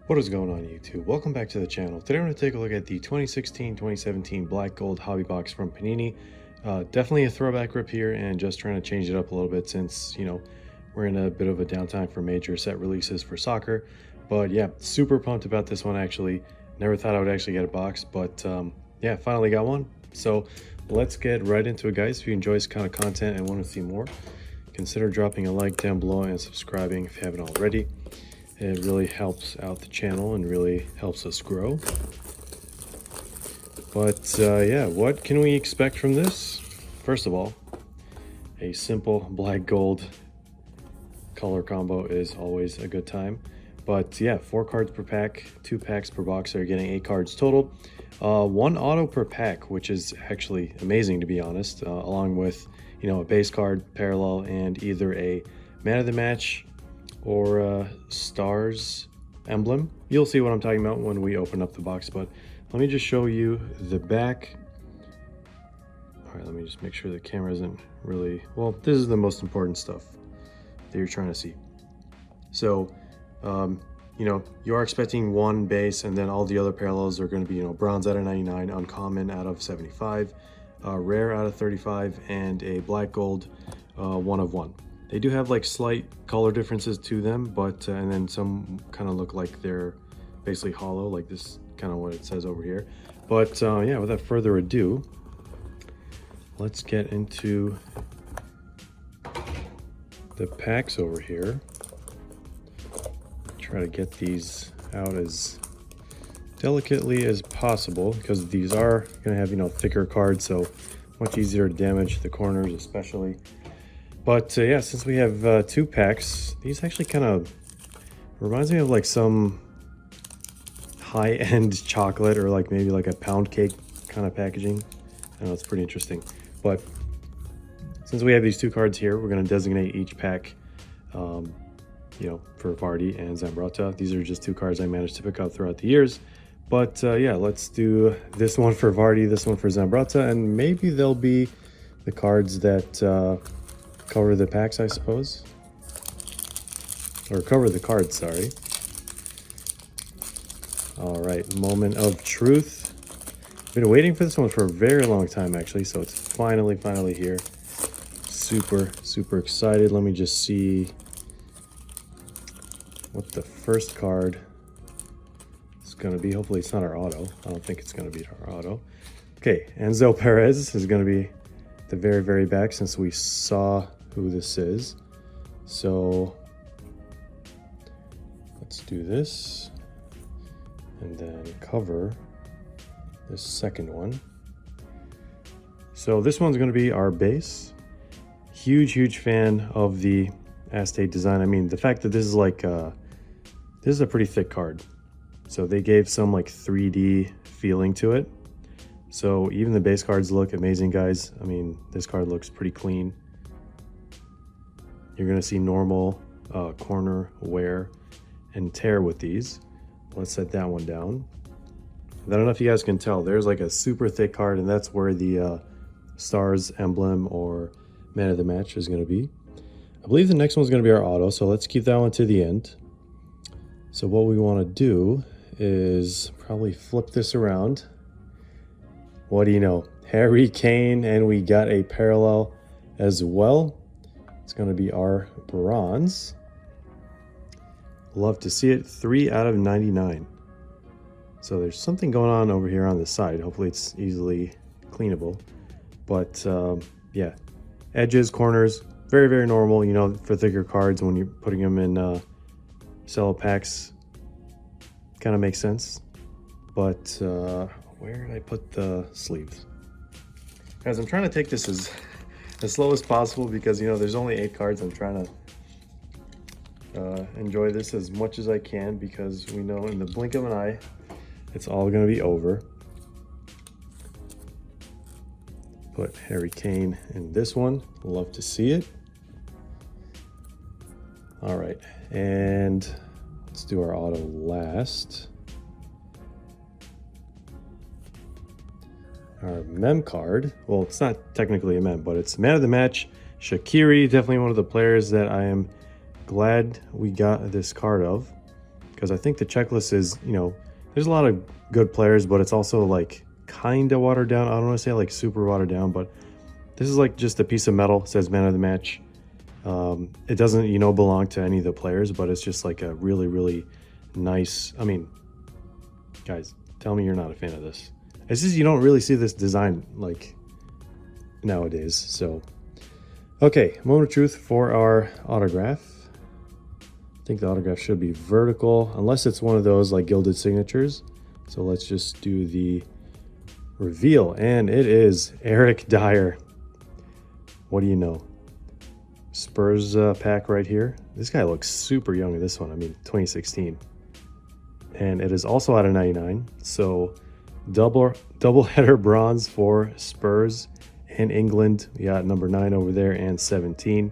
What is going on YouTube? Welcome back to the channel. Today I'm going to take a look at the 2016-2017 Black Gold Hobby Box from Panini. Definitely a throwback rip here and just trying to change it up a little bit since, we're in a bit of a downtime for major set releases for soccer. But yeah, super pumped about this one actually. Never thought I would actually get a box, but yeah, finally got one. So let's get right into it, guys. If you enjoy this kind of content and want to see more, consider dropping a like down below and subscribing if you haven't already. It really helps out the channel and really helps us grow. But yeah, what can we expect from this? First of all, a simple black gold color combo is always a good time. But yeah, 4 cards per pack, 2 packs per box, so you're getting 8 cards total. 1 auto per pack, which is actually amazing to be honest, along with a base card, parallel, and either a man of the match or stars emblem. You'll see what I'm talking about when we open up the box, but let me just show you the back. All right, let me just make sure the camera isn't really, well, this is the most important stuff that you're trying to see. So you are expecting 1 base, and then all the other parallels are going to be bronze out of 99, uncommon out of 75, rare out of 35, and a black gold 1 of 1. They do have like slight color differences to them, but and then some kind of look like they're basically hollow, like this kind of what it says over here. But yeah, without further ado, let's get into the packs over here. Try to get these out as delicately as possible because these are going to have thicker cards, so much easier to damage the corners especially. But yeah, since we have 2 packs, these actually kind of reminds me of like some high-end chocolate or like maybe like a pound cake kind of packaging. I know it's pretty interesting. But since we have these 2 cards here, we're going to designate each pack, for Vardy and Zambrotta. These are just 2 cards I managed to pick up throughout the years. But yeah, let's do this one for Vardy, this one for Zambrotta, and maybe they'll be the cards that cover the packs, I suppose, or cover the cards, sorry. All right, moment of truth. Been waiting for this one for a very long time actually, so it's finally here. Super excited. Let me just see what the first card is going to be. Hopefully it's not our auto. I don't think it's going to be our auto. Okay, Enzo Perez is going to be the very back since we saw who this is. So let's do this and then cover this second one. So this one's going to be our base. Huge fan of the acetate design. I mean, the fact that this is like this is a pretty thick card, so they gave some like 3D feeling to it. So even the base cards look amazing, guys. I mean, this card looks pretty clean. You're going to see normal corner wear and tear with these. Let's set that one down. I don't know if you guys can tell, there's like a super thick card, and that's where the stars emblem or man of the match is going to be. I believe the next one's going to be our auto, so let's keep that one to the end. So what we want to do is probably flip this around. What do you know? Harry Kane, and we got a parallel as well. It's going to be our bronze. Love to see it. 3 out of 99. So there's something going on over here on the side. Hopefully it's easily cleanable. But yeah, edges, corners, very normal, for thicker cards when you're putting them in cello packs. Kind of makes sense. But where did I put the sleeves? Guys, I'm trying to take this as slow as possible because there's only 8 cards. I'm trying to enjoy this as much as I can because we know in the blink of an eye it's all going to be over. Put Harry Kane in this one. Love to see it. All right, and let's do our auto last. Our mem card, well, it's not technically a mem, but it's man of the match, Shaqiri. Definitely one of the players that I am glad we got this card of. because I think the checklist is, you know, there's a lot of good players, but it's also like kind of watered down. I don't want to say like super watered down, but this is like just a piece of metal. It says man of the match. It doesn't, you know, belong to any of the players, but it's just like a really, really nice. I mean, guys, tell me you're not a fan of this. It's just, you don't really see this design like nowadays. So, okay, moment of truth for our autograph. I think the autograph should be vertical, unless it's one of those like gilded signatures. So let's just do the reveal, and it is Eric Dyer. What do you know? Spurs pack right here. This guy looks super young in this one. I mean, 2016. And it is also out of 99. So double header bronze for Spurs and England. We got number 9 over there and 17.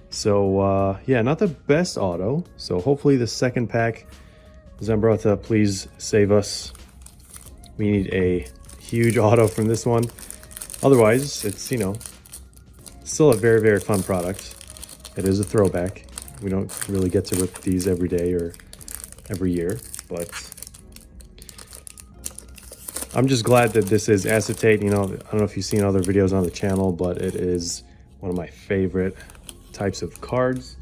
So yeah, not the best auto. So hopefully the second pack, Zambrotta, please save us. We need a huge auto from this one. Otherwise, it's, you know, still a very, very fun product. It is a throwback. We don't really get to rip these every day or every year, but I'm just glad that this is acetate. You know, I don't know if you've seen other videos on the channel, but it is one of my favorite types of cards.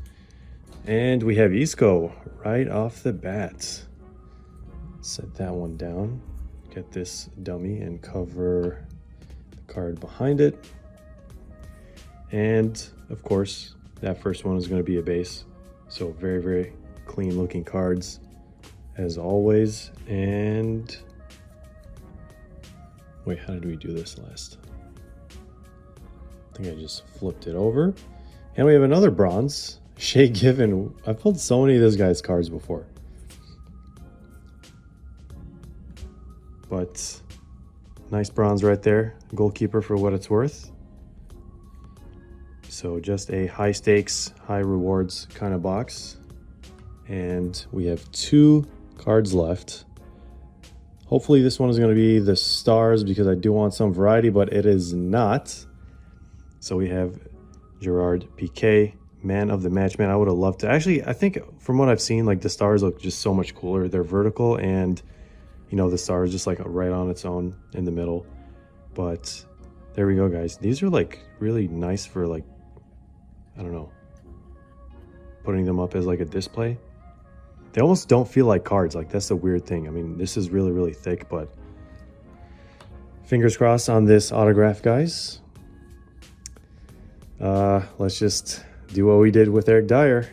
And we have Isco right off the bat. Set that one down. Get this dummy and cover the card behind it. And of course, that first one is going to be a base. So very, very clean looking cards as always. And wait, how did we do this last? I think I just flipped it over. And we have another bronze, Shea Given. I've pulled so many of this guy's cards before. But nice bronze right there. Goalkeeper for what it's worth. So just a high stakes, high rewards kind of box. And we have 2 cards left. Hopefully this one is going to be the stars because I do want some variety, but it is not. So we have Gerard Piqué, man of the match. Man, I would have loved to. Actually, I think from what I've seen, like the stars look just so much cooler. They're vertical and, you know, the star is just like right on its own in the middle. But there we go, guys. These are like really nice for like, I don't know, putting them up as like a display. They almost don't feel like cards. Like that's the weird thing. I mean, this is really, really thick, but fingers crossed on this autograph, guys. Let's just do what we did with Eric Dyer.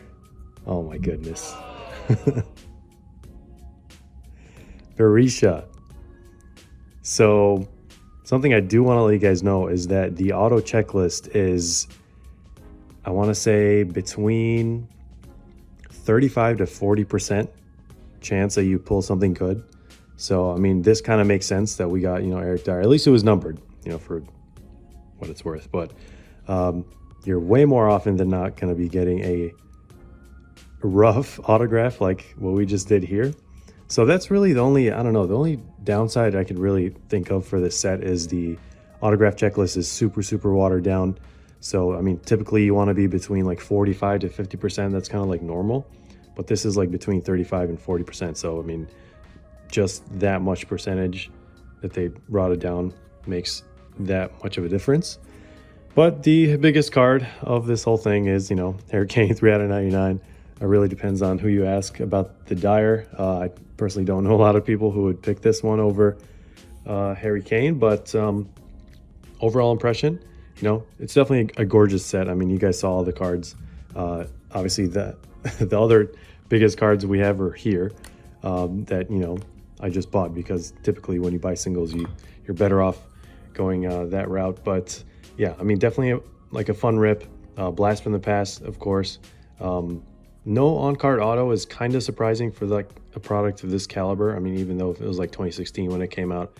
Oh my goodness. Berisha. So something I do want to let you guys know is that the auto checklist is, I want to say, between 35 to 40% chance that you pull something good. So, I mean, this kind of makes sense that we got, you know, Eric Dyer. At least it was numbered, you know, for what it's worth. But you're way more often than not going to be getting a rough autograph like what we just did here. So that's really the only, I don't know, the only downside I could really think of for this set is the autograph checklist is super, super watered down. So, I mean, typically you want to be between like 45 to 50%. That's kind of like normal. But this is like between 35 and 40%. So, I mean, just that much percentage that they brought it down makes that much of a difference. But the biggest card of this whole thing is, you know, Harry Kane, 3 out of 99. It really depends on who you ask about the Dyer. I personally don't know a lot of people who would pick this one over Harry Kane. But overall impression, you know, it's definitely a gorgeous set. I mean, you guys saw all the cards. Obviously, the other biggest cards we have are here that, you know, I just bought because typically when you buy singles, you're better off going that route. But yeah, I mean, definitely like a fun rip. Blast from the past, of course. No on-card auto is kind of surprising for like a product of this caliber. I mean, even though it was like 2016 when it came out.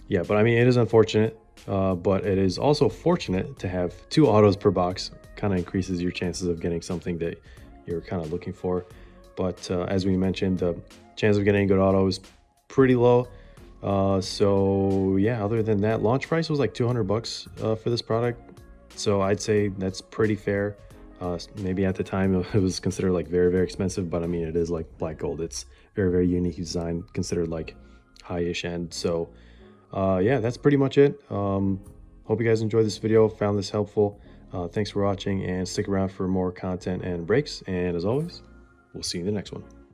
Yeah, but I mean, it is unfortunate. But it is also fortunate to have 2 autos per box. Kind of increases your chances of getting something that you're kind of looking for. But as we mentioned, the chance of getting a good auto is pretty low. So yeah, other than that, launch price was like $200 for this product. So I'd say that's pretty fair. Maybe at the time it was considered like very, very expensive, but I mean, it is like black gold. It's very, very unique design, considered like high-ish end. So yeah, that's pretty much it. Hope you guys enjoyed this video, found this helpful. Thanks for watching, and stick around for more content and breaks. And as always, we'll see you in the next one.